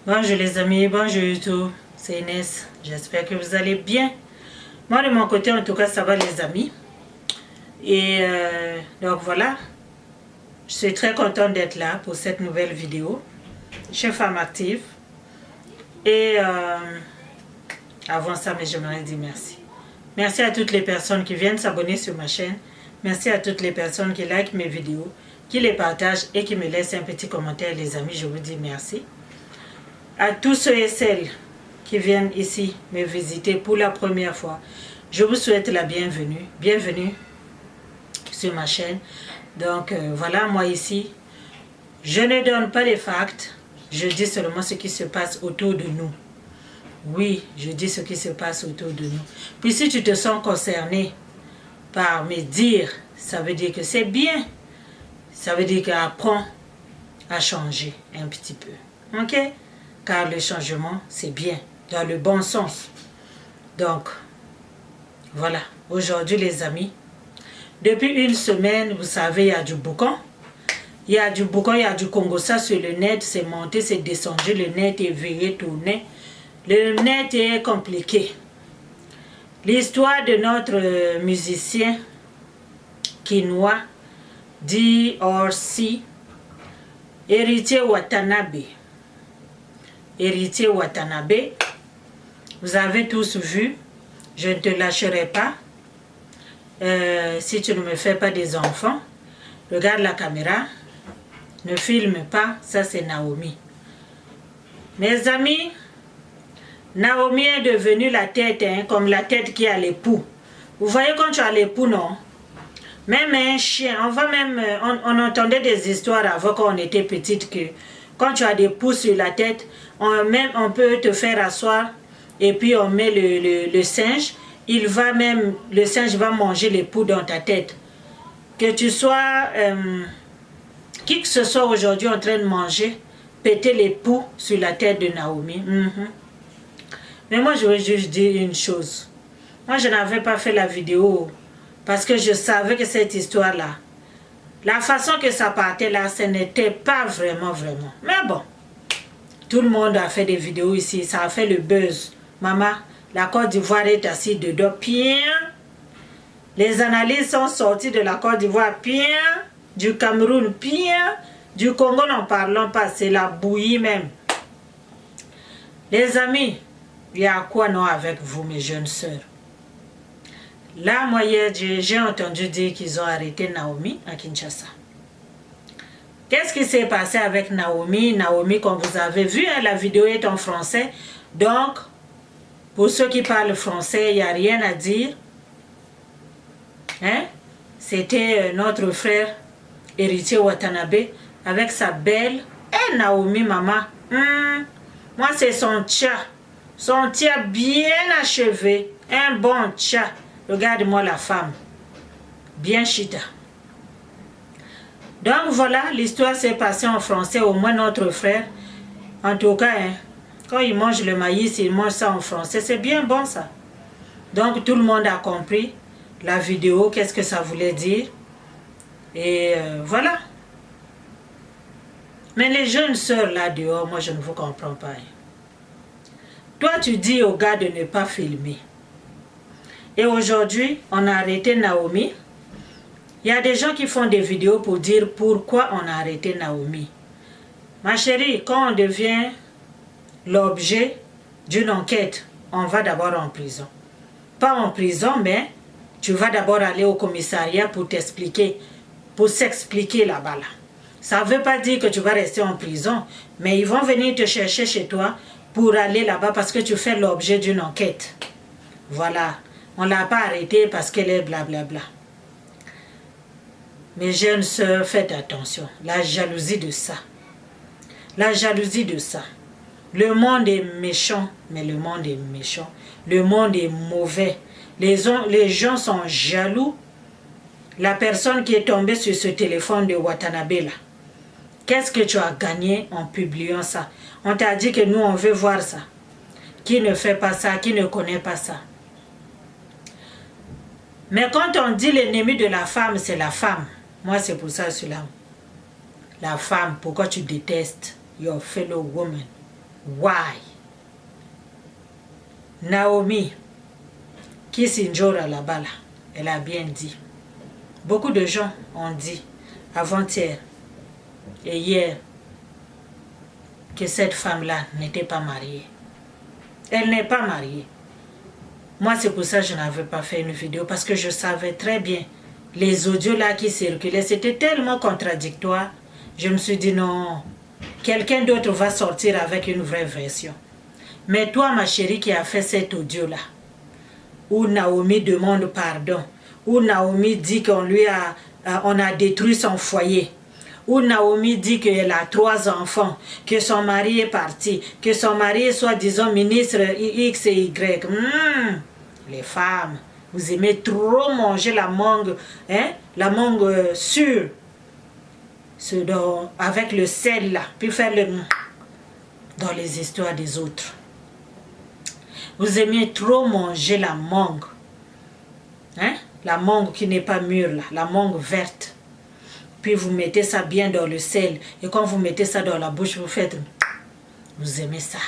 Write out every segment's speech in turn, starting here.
Bonjour les amis, bonjour YouTube, c'est Inès, j'espère que vous allez bien. Moi de mon côté en tout cas ça va les amis. Et donc voilà, je suis très contente d'être là pour cette nouvelle vidéo. Je suis femme active. Et avant ça, mais j'aimerais dire merci. Merci à toutes les personnes qui viennent s'abonner sur ma chaîne. Merci à toutes les personnes qui likent mes vidéos, qui les partagent et qui me laissent un petit commentaire les amis, je vous dis merci. À tous ceux et celles qui viennent ici me visiter pour la première fois, je vous souhaite la bienvenue. Bienvenue sur ma chaîne. Donc voilà, moi ici, je ne donne pas les facts, je dis seulement ce qui se passe autour de nous. Oui, je dis ce qui se passe autour de nous. Puis si tu te sens concerné par mes dires, ça veut dire que c'est bien. Ça veut dire qu'apprends à changer un petit peu. Ok? Car le changement, c'est bien, dans le bon sens. Donc, voilà. Aujourd'hui, les amis, depuis une semaine, vous savez, il y a du boucan. Il y a du boucan, il y a du Congossa sur le net. C'est monté, c'est descendu, le net est viré, tourné. Le net est compliqué. L'histoire de notre musicien quinois, D.R.C., héritier Watanabe. Héritier Watanabe, vous avez tous vu, je ne te lâcherai pas. Si tu ne me fais pas des enfants, regarde la caméra, ne filme pas, ça c'est Naomi. Mes amis, Naomi est devenue la tête, hein, comme la tête qui a l'époux. Vous voyez quand tu as l'époux, non? Même un chien, on entendait des histoires avant quand on était petite que quand tu as des poux sur la tête, on peut te faire asseoir et puis on met le singe. Le singe va manger les poux dans ta tête. Que tu sois, qui que ce soit aujourd'hui en train de manger, péter les poux sur la tête de Naomi. Mais moi je veux juste dire une chose. Moi je n'avais pas fait la vidéo parce que je savais que cette histoire-là, la façon que ça partait là, ce n'était pas vraiment. Mais bon, tout le monde a fait des vidéos ici, ça a fait le buzz. Maman, la Côte d'Ivoire est assise dedans, bien. Les analyses sont sorties de la Côte d'Ivoire, bien. Du Cameroun, bien. Du Congo, n'en parlons pas, c'est la bouillie même. Les amis, il y a quoi non avec vous, mes jeunes sœurs? Là, moi, hier, j'ai entendu dire qu'ils ont arrêté Naomi à Kinshasa. Qu'est-ce qui s'est passé avec Naomi? Naomi, comme vous avez vu, hein, la vidéo est en français. Donc, pour ceux qui parlent français, il n'y a rien à dire. Hein? C'était notre frère, héritier Watanabe, avec sa belle. Et Naomi, maman, moi, c'est son tcha. Son tcha bien achevé. Un bon tcha. Regarde-moi la femme. Bien chita. Donc voilà, l'histoire s'est passée en français. Au moins notre frère. En tout cas, hein, quand il mange le maïs, il mange ça en français. C'est bien bon ça. Donc tout le monde a compris la vidéo, qu'est-ce que ça voulait dire. Et voilà. Mais les jeunes sœurs là dehors, moi je ne vous comprends pas. Toi tu dis aux gars de ne pas filmer. Et aujourd'hui, on a arrêté Naomi. Il y a des gens qui font des vidéos pour dire pourquoi on a arrêté Naomi. Ma chérie, quand on devient l'objet d'une enquête, on va d'abord en prison. Pas en prison, mais tu vas d'abord aller au commissariat pour t'expliquer, pour s'expliquer là-bas. Là. Ça ne veut pas dire que tu vas rester en prison, mais ils vont venir te chercher chez toi pour aller là-bas parce que tu fais l'objet d'une enquête. Voilà. On ne l'a pas arrêtée parce qu'elle est blablabla. Mes jeunes sœurs, faites attention. La jalousie de ça. La jalousie de ça. Le monde est méchant, mais le monde est méchant. Le monde est mauvais. Les gens sont jaloux. La personne qui est tombée sur ce téléphone de Watanabe là, qu'est-ce que tu as gagné en publiant ça? On t'a dit que nous, on veut voir ça. Qui ne fait pas ça, qui ne connaît pas ça? Mais quand on dit l'ennemi de la femme, c'est la femme. Moi, c'est pour ça, cela. La femme, pourquoi tu détestes your fellow woman? Why? Naomi, qui s'injora là-bas, là, elle a bien dit. Beaucoup de gens ont dit, avant-hier et hier, que cette femme-là n'était pas mariée. Elle n'est pas mariée. Moi, c'est pour ça que je n'avais pas fait une vidéo, parce que je savais très bien, les audios là qui circulaient, c'était tellement contradictoire. Je me suis dit non, quelqu'un d'autre va sortir avec une vraie version. Mais toi, ma chérie, qui a fait cet audio-là, où Naomi demande pardon, où Naomi dit qu'on on a détruit son foyer, où Naomi dit qu'elle a 3 enfants, que son mari est parti, que son mari est soi-disant ministre X et Y. Les femmes, vous aimez trop manger la mangue, hein? La mangue sûre, avec le sel là, puis faire le dans les histoires des autres. Vous aimez trop manger la mangue, hein? La mangue qui n'est pas mûre là, la mangue verte. Puis vous mettez ça bien dans le sel. Et quand vous mettez ça dans la bouche, vous faites... Vous aimez ça.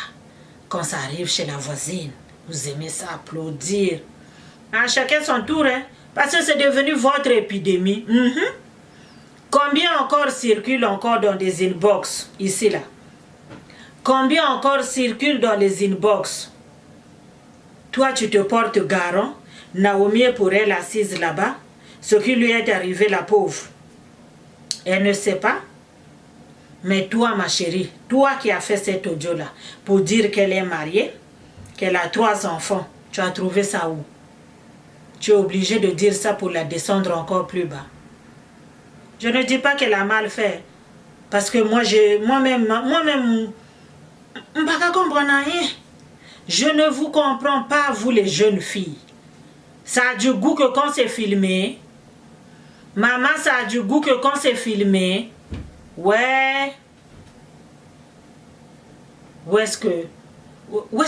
Quand ça arrive chez la voisine, vous aimez ça, applaudir. À chacun son tour, hein. Parce que c'est devenu votre épidémie. Combien encore circulent encore dans des inbox, ici, là? Combien encore circulent dans les inbox? Toi, tu te portes garant. Naomi est pour elle assise là-bas. Ce qui lui est arrivé, la pauvre. Elle ne sait pas. Mais toi, ma chérie, toi qui as fait cet audio-là, pour dire qu'elle est mariée, qu'elle a 3 enfants, tu as trouvé ça où? Tu es obligé de dire ça pour la descendre encore plus bas. Je ne dis pas qu'elle a mal fait. Parce que moi-même, je ne vous comprends pas, vous les jeunes filles. Ça a du goût que quand c'est filmé, maman, ça a du goût que quand c'est filmé, ouais. Où est-ce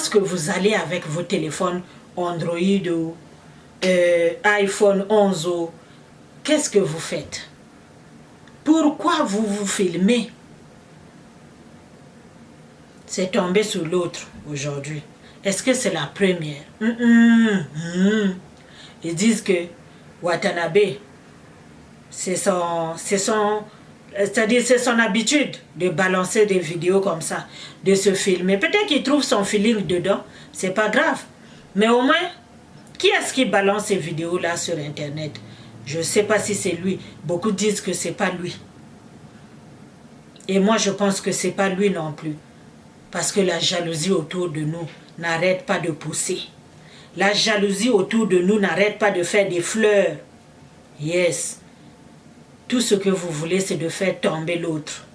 que vous allez avec vos téléphones Android ou iPhone 11 ou qu'est-ce que vous faites? Pourquoi vous vous filmez? C'est tombé sur l'autre aujourd'hui. Est-ce que c'est la première? Ils disent que Watanabe, c'est son habitude de balancer des vidéos comme ça, de se filmer. Peut-être qu'il trouve son feeling dedans, c'est pas grave. Mais au moins, qui est-ce qui balance ces vidéos-là sur Internet? Je ne sais pas si c'est lui. Beaucoup disent que c'est pas lui. Et moi, je pense que c'est pas lui non plus. Parce que la jalousie autour de nous n'arrête pas de pousser. La jalousie autour de nous n'arrête pas de faire des fleurs. Yes. Tout ce que vous voulez, c'est de faire tomber l'autre.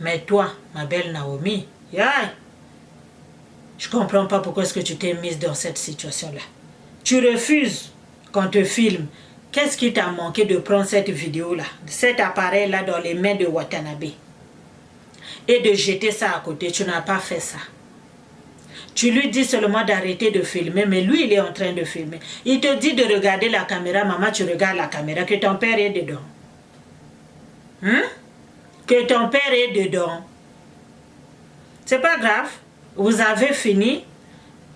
Mais toi, ma belle Naomi, je ne comprends pas pourquoi est-ce que tu t'es mise dans cette situation-là. Tu refuses qu'on te filme. Qu'est-ce qui t'a manqué de prendre cette vidéo-là, cet appareil-là dans les mains de Watanabe et de jeter ça à côté? Tu n'as pas fait ça. Tu lui dis seulement d'arrêter de filmer, mais lui, il est en train de filmer. Il te dit de regarder la caméra. Maman, tu regardes la caméra, que ton père est dedans. Que ton père est dedans. C'est pas grave. Vous avez fini.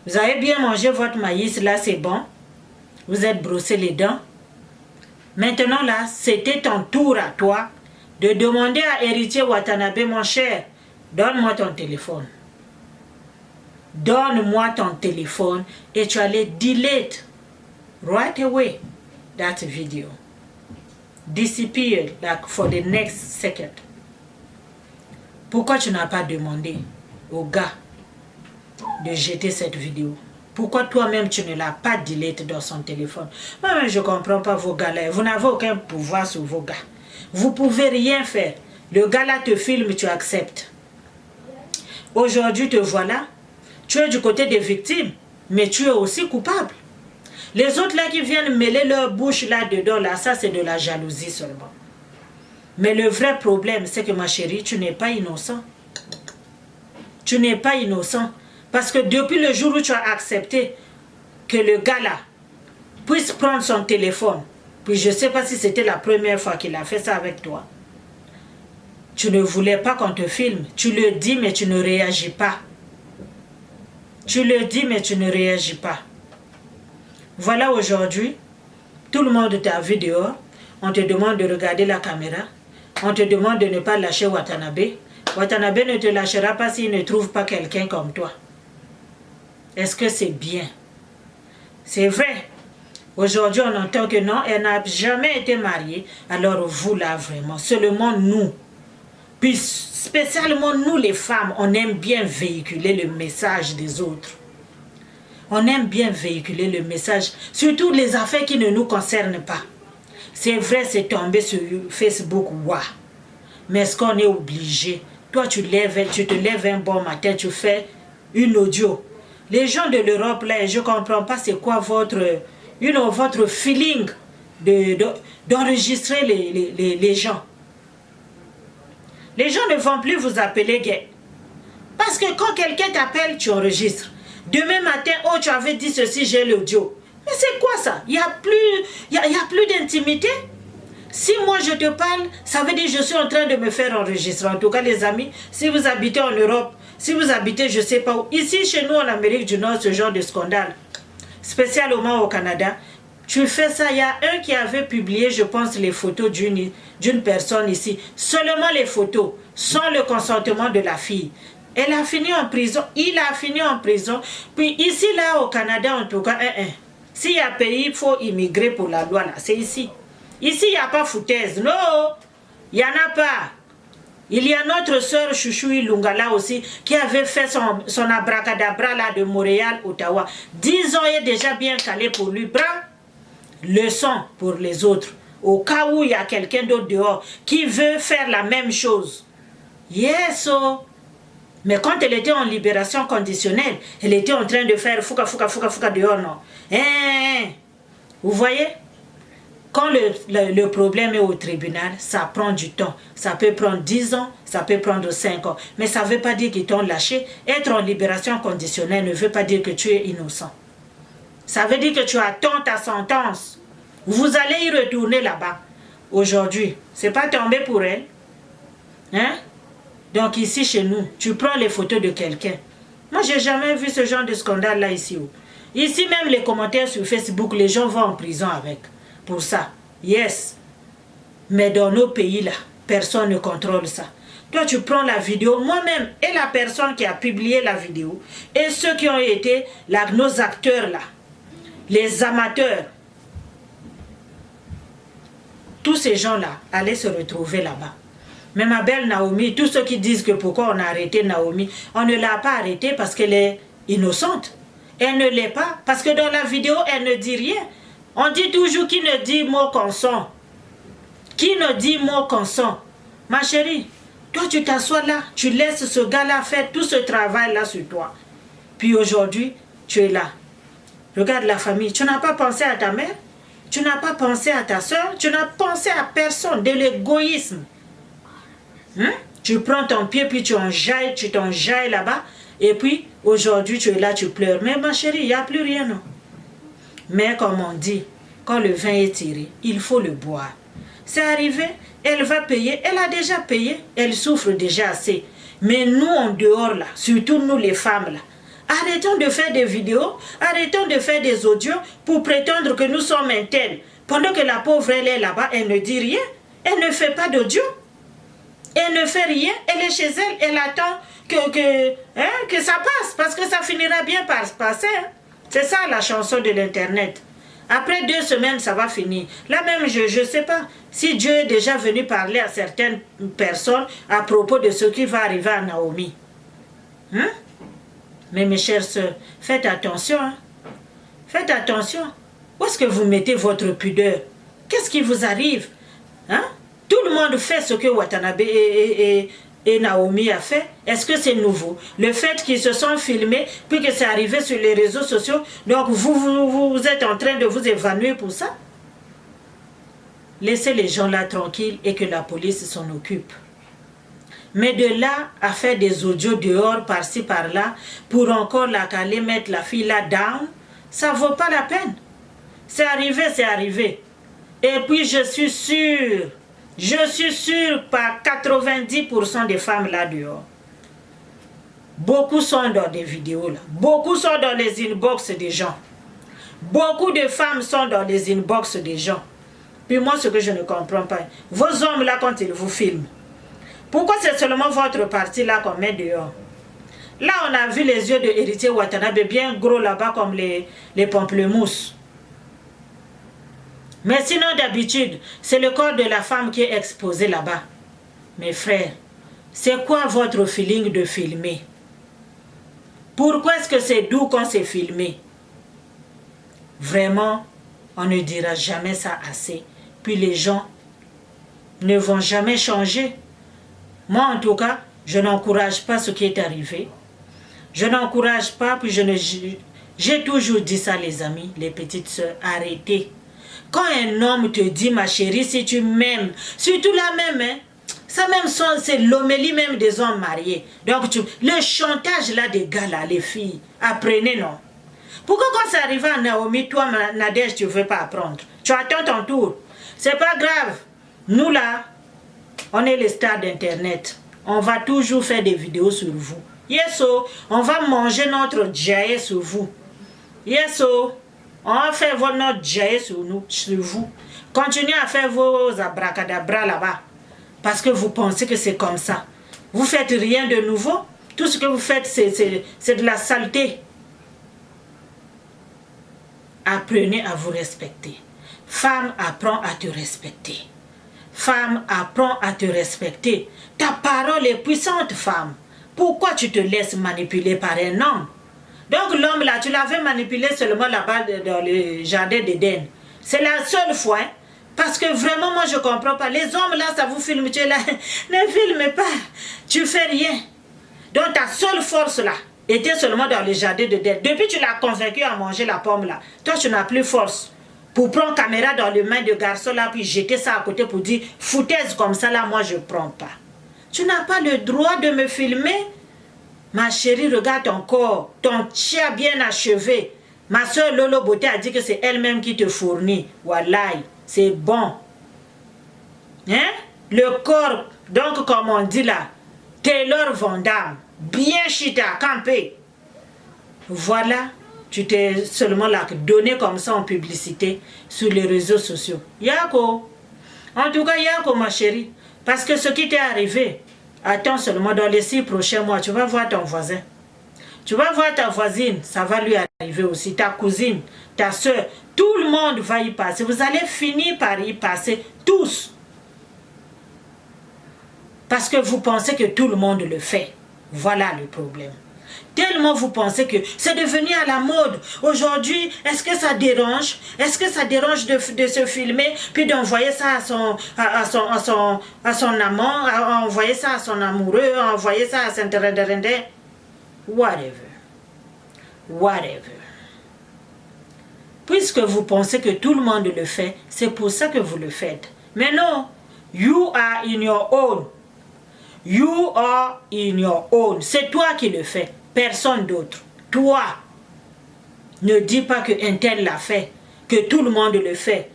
Vous avez bien mangé votre maïs, là, c'est bon. Vous êtes brossé les dents. Maintenant, là, c'était ton tour à toi de demander à héritier Watanabe, mon cher, donne-moi ton téléphone. Donne-moi ton téléphone et tu allais delete right away that video. Disappear like for the next second. Pourquoi tu n'as pas demandé au gars de jeter cette vidéo? Pourquoi toi-même tu ne l'as pas delete dans son téléphone? Moi-même je ne comprends pas vos gars-là. Vous n'avez aucun pouvoir sur vos gars. Vous ne pouvez rien faire. Le gars-là te filme, tu acceptes. Aujourd'hui te voilà. Tu es du côté des victimes, mais tu es aussi coupable. Les autres là qui viennent mêler leur bouche là-dedans, là, ça c'est de la jalousie seulement. Mais le vrai problème, c'est que ma chérie, tu n'es pas innocent. Tu n'es pas innocent. Parce que depuis le jour où tu as accepté que le gars là puisse prendre son téléphone, puis je ne sais pas si c'était la première fois qu'il a fait ça avec toi, tu ne voulais pas qu'on te filme. Tu le dis, mais tu ne réagis pas. Tu le dis, mais tu ne réagis pas. Voilà aujourd'hui, tout le monde t'a vu dehors. On te demande de regarder la caméra. On te demande de ne pas lâcher Watanabe. Watanabe ne te lâchera pas s'il ne trouve pas quelqu'un comme toi. Est-ce que c'est bien? C'est vrai. Aujourd'hui, on entend que non, elle n'a jamais été mariée. Alors vous, là, vraiment, seulement nous. Puis spécialement nous, les femmes, on aime bien véhiculer le message des autres. On aime bien véhiculer le message, surtout les affaires qui ne nous concernent pas. C'est vrai, c'est tombé sur Facebook, waouh. Mais est-ce qu'on est obligé? Toi, tu te lèves un bon matin, tu fais une audio. Les gens de l'Europe, là, je ne comprends pas c'est quoi votre feeling d'enregistrer les gens. Les gens ne vont plus vous appeler gay. Parce que quand quelqu'un t'appelle, tu enregistres. Demain matin, oh, tu avais dit ceci, j'ai l'audio. Mais c'est quoi ça? Il n'y a plus d'intimité. Si moi je te parle, ça veut dire que je suis en train de me faire enregistrer. En tout cas, les amis, si vous habitez en Europe, si vous habitez, je ne sais pas où, ici, chez nous, en Amérique du Nord, ce genre de scandale, spécialement au Canada, tu fais ça. Il y a un qui avait publié, je pense, les photos d'une personne ici. Seulement les photos, sans le consentement de la fille. Elle a fini en prison, il a fini en prison. Puis ici, là, au Canada, en tout cas, s'il y a pays, il faut immigrer pour la loi, là, c'est ici. Ici, il n'y a pas foutaise. Non, il n'y en a pas. Il y a notre soeur Chouchou Lungala aussi, qui avait fait son abracadabra là de Montréal, Ottawa. 10 ans est déjà bien calé pour lui. Prends leçon pour les autres. Au cas où il y a quelqu'un d'autre dehors qui veut faire la même chose. Yes, oh. Mais quand elle était en libération conditionnelle, elle était en train de faire fouka dehors, non. Vous voyez? Quand le problème est au tribunal, ça prend du temps. Ça peut prendre 10 ans, ça peut prendre 5 ans. Mais ça ne veut pas dire qu'ils t'ont lâché. Être en libération conditionnelle ne veut pas dire que tu es innocent. Ça veut dire que tu attends ta sentence. Vous allez y retourner là-bas. Aujourd'hui, ce n'est pas tombé pour elle. Hein? Donc ici, chez nous, tu prends les photos de quelqu'un. Moi, je n'ai jamais vu ce genre de scandale-là ici. Ici, même les commentaires sur Facebook, les gens vont en prison avec. Pour ça. Yes. Mais dans nos pays-là, personne ne contrôle ça. Toi, tu prends la vidéo, moi-même, et la personne qui a publié la vidéo, et ceux qui ont été là, nos acteurs-là, les amateurs, tous ces gens-là allaient se retrouver là-bas. Mais ma belle Naomi, tous ceux qui disent que pourquoi on a arrêté Naomi, on ne l'a pas arrêtée parce qu'elle est innocente. Elle ne l'est pas, parce que dans la vidéo, elle ne dit rien. On dit toujours qui ne dit mot consent. Qui ne dit mot consent. Ma chérie, toi tu t'assois là, tu laisses ce gars-là faire tout ce travail-là sur toi. Puis aujourd'hui, tu es là. Regarde la famille, tu n'as pas pensé à ta mère, tu n'as pas pensé à ta soeur, tu n'as pensé à personne, de l'égoïsme. Tu prends ton pied, puis tu t'enjailles là-bas, et puis aujourd'hui tu es là, tu pleures. Mais ma chérie, il n'y a plus rien, non. Mais comme on dit, quand le vin est tiré, il faut le boire. C'est arrivé, elle va payer, elle a déjà payé, elle souffre déjà assez. Mais nous en dehors là, surtout nous les femmes là, arrêtons de faire des vidéos, arrêtons de faire des audios pour prétendre que nous sommes un tel. Pendant que la pauvre elle est là-bas, elle ne dit rien, elle ne fait pas d'audio. Elle ne fait rien, elle est chez elle, elle attend que ça passe, parce que ça finira bien par passer. Hein. C'est ça la chanson de l'internet. Après 2 semaines, ça va finir. Là même, je ne sais pas si Dieu est déjà venu parler à certaines personnes à propos de ce qui va arriver à Naomi. Hein? Mais mes chères soeurs, faites attention. Hein? Faites attention. Où est-ce que vous mettez votre pudeur? Qu'est-ce qui vous arrive? Hein? Tout le monde fait ce que Watanabe et Naomi a fait. Est-ce que c'est nouveau? Le fait qu'ils se sont filmés, puis que c'est arrivé sur les réseaux sociaux, donc vous êtes en train de vous évanouir pour ça? Laissez les gens là tranquilles et que la police s'en occupe. Mais de là à faire des audios dehors, par-ci, par-là, pour encore la caler, mettre la fille là down, ça ne vaut pas la peine. C'est arrivé, c'est arrivé. Et puis je suis sûre Je suis sûre par 90% des femmes là dehors. Beaucoup sont dans des vidéos là. Beaucoup sont dans les inbox des gens. Beaucoup de femmes sont dans les inbox des gens. Puis moi, ce que je ne comprends pas, vos hommes là, quand ils vous filment, pourquoi c'est seulement votre partie là qu'on met dehors? Là, on a vu les yeux de Héritier Watanabe bien gros là-bas comme les pamplemousses. Mais sinon, d'habitude, c'est le corps de la femme qui est exposé là-bas. Mes frères, c'est quoi votre feeling de filmer? Pourquoi est-ce que c'est doux quand c'est filmé? Vraiment, on ne dira jamais ça assez. Puis les gens ne vont jamais changer. Moi, en tout cas, je n'encourage pas ce qui est arrivé. Je n'encourage pas, puis j'ai toujours dit ça, les amis, les petites sœurs, arrêtez. Quand un homme te dit, ma chérie, si tu m'aimes, surtout la même, hein, ça même, c'est l'homélie même des hommes mariés. Donc, le chantage là des gars là, les filles, apprenez, non? Pourquoi quand ça arrive à Naomi, toi, Nadège, tu ne veux pas apprendre? Tu attends ton tour. C'est pas grave. Nous là, on est les stars d'Internet. On va toujours faire des vidéos sur vous. Yeso, on va manger notre djaye sur vous. Yeso, on va faire notre djaye sur vous. Continuez à faire vos abracadabras là-bas. Parce que vous pensez que c'est comme ça. Vous faites rien de nouveau. Tout ce que vous faites, c'est de la saleté. Apprenez à vous respecter. Femme, apprends à te respecter. Femme, apprends à te respecter. Ta parole est puissante, femme. Pourquoi tu te laisses manipuler par un homme? Donc l'homme là, tu l'avais manipulé seulement là-bas dans le jardin d'Éden. C'est la seule fois. Hein? Parce que vraiment, moi, je ne comprends pas. Les hommes là, ça vous filme. Tu es là. Ne filme pas. Tu fais rien. Donc ta seule force là était seulement dans le jardin d'Éden. Depuis que tu l'as convaincu à manger la pomme là, toi, tu n'as plus force. Pour prendre caméra dans les mains de garçon là, puis jeter ça à côté pour dire, foutaise comme ça là, moi, je ne prends pas. Tu n'as pas le droit de me filmer. Ma chérie, regarde ton corps, ton tien bien achevé. Ma soeur Lolo Beauté a dit que c'est elle-même qui te fournit. Wallahi, c'est bon. Hein? Le corps, donc comme on dit là, Taylor Van Damme, bien chita, campé. Voilà, tu t'es seulement là donné comme ça en publicité sur les réseaux sociaux. Yako, en tout cas Yako ma chérie, parce que ce qui t'est arrivé, attends seulement dans les 6 prochains mois, tu vas voir ton voisin. Tu vas voir ta voisine, ça va lui arriver aussi. Ta cousine, ta soeur, tout le monde va y passer. Vous allez finir par y passer, tous. Parce que vous pensez que tout le monde le fait. Voilà le problème. Tellement vous pensez que c'est devenu à la mode. Aujourd'hui, est-ce que ça dérange? Est-ce que ça dérange de se filmer puis d'envoyer ça à son amant, envoyer ça à son amoureux, envoyer ça à son whatever. Whatever. Puisque vous pensez que tout le monde le fait, c'est pour ça que vous le faites. Mais non, you are in your own. You are in your own. C'est toi qui le fais. Personne d'autre. Toi. Ne dis pas qu'un tel l'a fait. Que tout le monde le fait.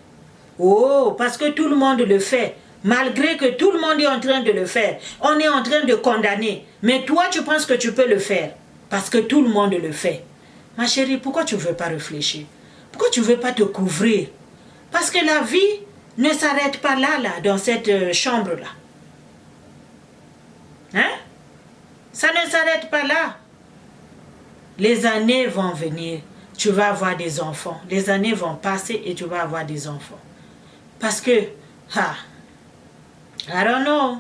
Oh, parce que tout le monde le fait. Malgré que tout le monde est en train de le faire. On est en train de condamner. Mais toi, tu penses que tu peux le faire. Parce que tout le monde le fait. Ma chérie, pourquoi tu ne veux pas réfléchir? Pourquoi tu ne veux pas te couvrir? Parce que la vie ne s'arrête pas là, dans cette chambre-là. Hein? Ça ne s'arrête pas là. Les années vont venir. Tu vas avoir des enfants. Les années vont passer et tu vas avoir des enfants. Parce que, I don't know.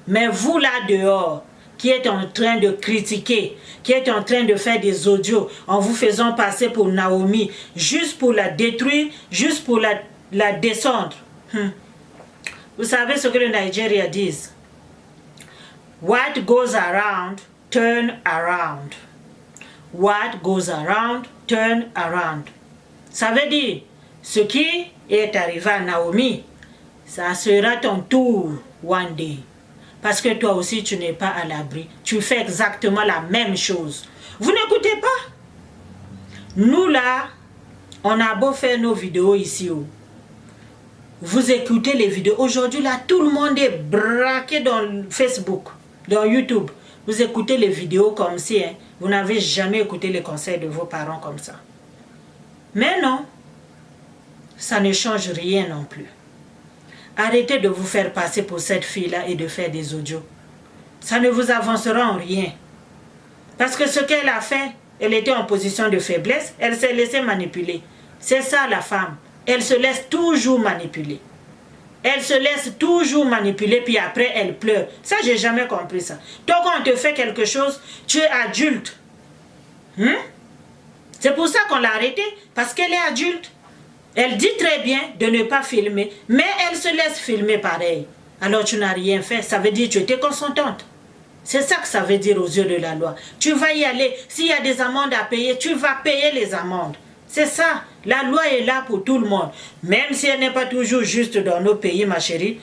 Mais vous là dehors, qui êtes en train de critiquer, qui êtes en train de faire des audios en vous faisant passer pour Naomi, juste pour la détruire, juste pour la descendre. Vous savez ce que les Nigériens disent? What goes around, turn around. What goes around, turn around. Ça veut dire, ce qui est arrivé à Naomi, ça sera ton tour one day. Parce que toi aussi, tu n'es pas à l'abri. Tu fais exactement la même chose. Vous n'écoutez pas? Nous là, on a beau faire nos vidéos ici. vous écoutez les vidéos. Aujourd'hui, là, tout le monde est braqué dans Facebook, dans YouTube. Vous écoutez les vidéos comme si vous n'avez jamais écouté les conseils de vos parents comme ça. Mais non, ça ne change rien non plus. Arrêtez de vous faire passer pour cette fille-là et de faire des audios. Ça ne vous avancera en rien. Parce que ce qu'elle a fait, elle était en position de faiblesse, elle s'est laissée manipuler. C'est ça la femme. Elle se laisse toujours manipuler. Elle se laisse toujours manipuler, puis après elle pleure. Ça, j'ai jamais compris ça. Donc quand on te fait quelque chose, tu es adulte. C'est pour ça qu'on l'a arrêtée, parce qu'elle est adulte. Elle dit très bien de ne pas filmer, mais elle se laisse filmer pareil. Alors tu n'as rien fait, ça veut dire que tu étais consentante. C'est ça que ça veut dire aux yeux de la loi. Tu vas y aller. S'il y a des amendes à payer, tu vas payer les amendes. C'est ça. La loi est là pour tout le monde. Même si elle n'est pas toujours juste dans nos pays, ma chérie.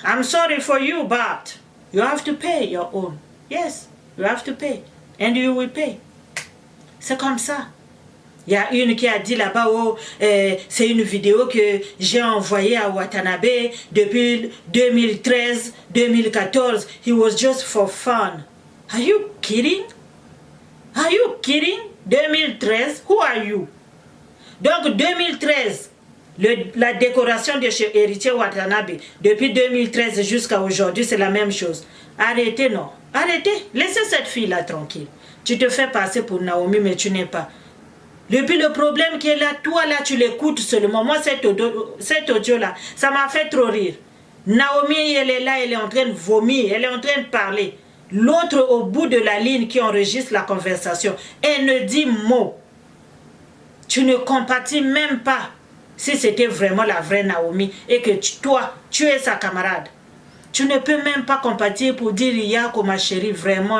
I'm sorry for you, but you have to pay your own. Yes, you have to pay. And you will pay. C'est comme ça. Il y a une qui a dit là-bas, oh, c'est une vidéo que j'ai envoyée à Watanabe depuis 2013-2014. He was just for fun. Are you kidding? Are you kidding? 2013, who are you? Donc 2013, la décoration de chez Héritier Watanabe, depuis 2013 jusqu'à aujourd'hui, c'est la même chose. Arrêtez, non. Arrêtez. Laissez cette fille-là tranquille. Tu te fais passer pour Naomi, mais tu n'es pas. Et puis le problème qui est là, toi là, tu l'écoutes seulement. Moi, cet audio-là, ça m'a fait trop rire. Naomi, elle est là, elle est en train de vomir, elle est en train de parler. L'autre au bout de la ligne qui enregistre la conversation, elle ne dit mot. Tu ne compatis même pas si c'était vraiment la vraie Naomi et que toi, tu es sa camarade. Tu ne peux même pas compatir pour dire, Yako, ma chérie, vraiment,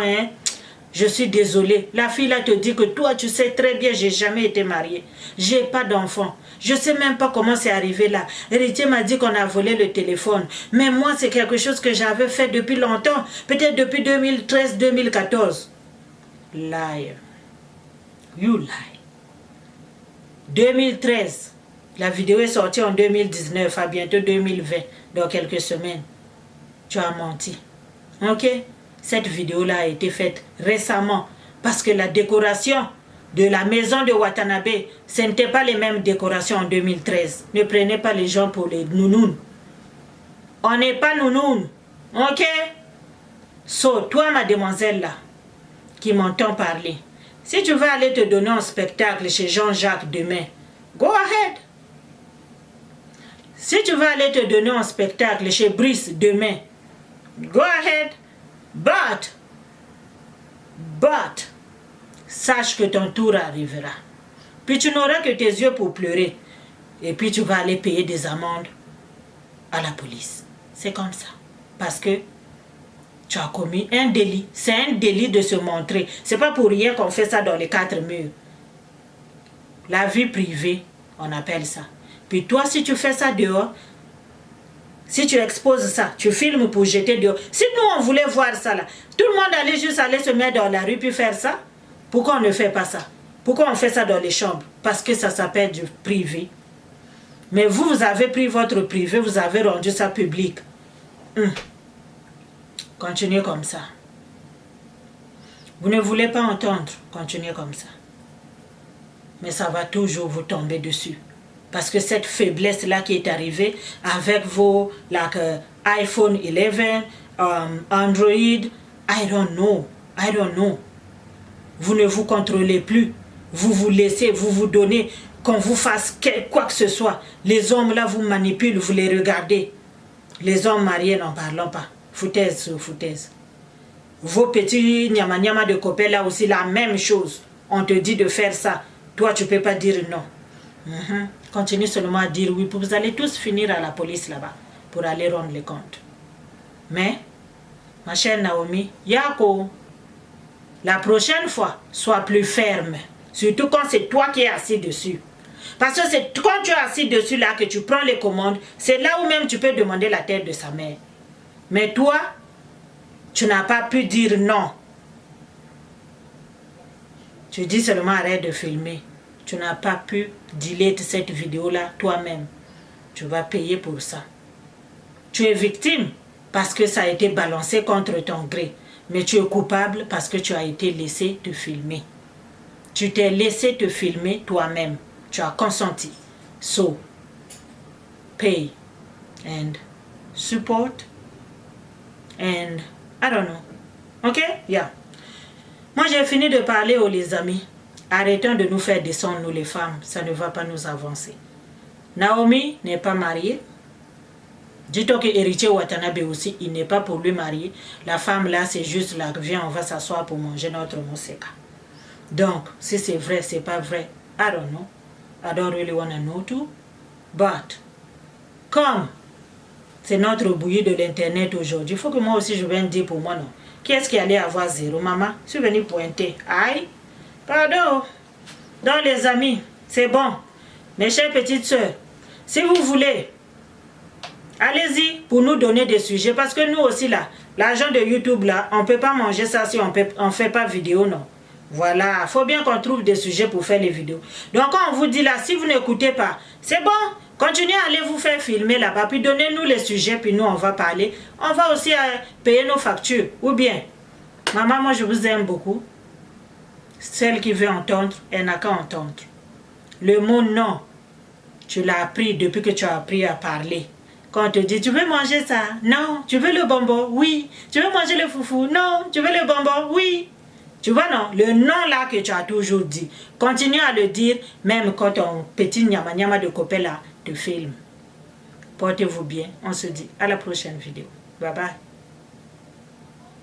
je suis désolée. La fille là te dit que toi, tu sais très bien, j'ai jamais été mariée. J'ai pas d'enfant. Je sais même pas comment c'est arrivé là. Héritier m'a dit qu'on a volé le téléphone. Mais moi, c'est quelque chose que j'avais fait depuis longtemps. Peut-être depuis 2013-2014. Liar. You lie. 2013. La vidéo est sortie en 2019, à bientôt 2020, dans quelques semaines. Tu as menti. Ok? Cette vidéo-là a été faite récemment parce que la décoration de la maison de Watanabe, ce n'était pas les mêmes décorations en 2013. Ne prenez pas les gens pour les nounounes. On n'est pas nounounes. Ok? So, toi, ma demoiselle là, qui m'entend parler, si tu veux aller te donner un spectacle chez Jean-Jacques demain, go ahead. Si tu veux aller te donner un spectacle chez Brice demain, go ahead. But, sache que ton tour arrivera. Puis tu n'auras que tes yeux pour pleurer. Et puis tu vas aller payer des amendes à la police. C'est comme ça. Parce que tu as commis un délit. C'est un délit de se montrer. C'est pas pour rien qu'on fait ça dans les 4 murs. La vie privée, on appelle ça. Puis toi, si tu fais ça dehors, si tu exposes ça, tu filmes pour jeter dehors. Si nous, on voulait voir ça là, tout le monde allait juste aller se mettre dans la rue puis faire ça. Pourquoi on ne fait pas ça? Pourquoi on fait ça dans les chambres? Parce que ça s'appelle du privé. Mais vous avez pris votre privé, vous avez rendu ça public. Continuez comme ça. Vous ne voulez pas entendre, continuez comme ça. Mais ça va toujours vous tomber dessus. Parce que cette faiblesse-là qui est arrivée avec vos iPhone 11, Android, I don't know. Vous ne vous contrôlez plus. Vous vous laissez, vous vous donnez, qu'on vous fasse quoi que ce soit. Les hommes là vous manipulent, vous les regardez. Les hommes mariés, n'en parlons pas. Foutaise sur foutaise. Vos petits nyama de copains là aussi, la même chose. On te dit de faire ça. Toi, tu ne peux pas dire non. Continue seulement à dire oui. Vous allez tous finir à la police là-bas pour aller rendre les comptes. Mais, ma chère Naomi, Yako, la prochaine fois, sois plus ferme. Surtout quand c'est toi qui es assis dessus. Parce que c'est quand tu es assis dessus là que tu prends les commandes. C'est là où même tu peux demander la tête de sa mère. Mais toi, tu n'as pas pu dire non. Tu dis seulement arrête de filmer. Tu n'as pas pu delete cette vidéo là toi-même. tu vas payer pour ça. Tu es victime parce que ça a été balancé contre ton gré. Mais tu es coupable parce que tu as été laissé te filmer. Tu t'es laissé te filmer toi-même. Tu as consenti. So, pay and support and I don't know. Ok? Yeah. Moi, j'ai fini de parler, oh les amis. Arrêtons de nous faire descendre, nous les femmes. Ça ne va pas nous avancer. Naomi n'est pas mariée. Dis-toi que héritier Watanabe aussi, il n'est pas pour lui marier. La femme là, c'est juste là, viens, on va s'asseoir pour manger notre mousseka. Donc, si c'est vrai, c'est pas vrai, I don't know. I don't really want to know too. But, comme c'est notre bouillie de l'internet aujourd'hui, il faut que moi aussi je vienne dire pour moi, non. Qui est-ce qui allait avoir 0, maman? Je suis venue pointer. Aïe, pardon. Donc les amis, c'est bon. Mes chères petites sœurs, si vous voulez, allez-y pour nous donner des sujets. Parce que nous aussi là, l'argent de YouTube là, on ne peut pas manger ça si on ne fait pas vidéo, non. Voilà, il faut bien qu'on trouve des sujets pour faire les vidéos. Donc quand on vous dit là, si vous n'écoutez pas, c'est bon. Continuez à aller vous faire filmer là-bas, puis donnez-nous les sujets, puis nous on va parler. On va aussi payer nos factures. Ou bien, maman, moi je vous aime beaucoup. Celle qui veut entendre, elle n'a qu'à entendre. Le mot non, tu l'as appris depuis que tu as appris à parler. Quand on te dit, tu veux manger ça? Non. Tu veux le bonbon? Oui. Tu veux manger le foufou? Non. Tu veux le bonbon? Oui. Tu vois, non? Le non là que tu as toujours dit. Continue à le dire, même quand ton petit nyama de copain là te filme. Portez-vous bien. On se dit à la prochaine vidéo. Bye bye.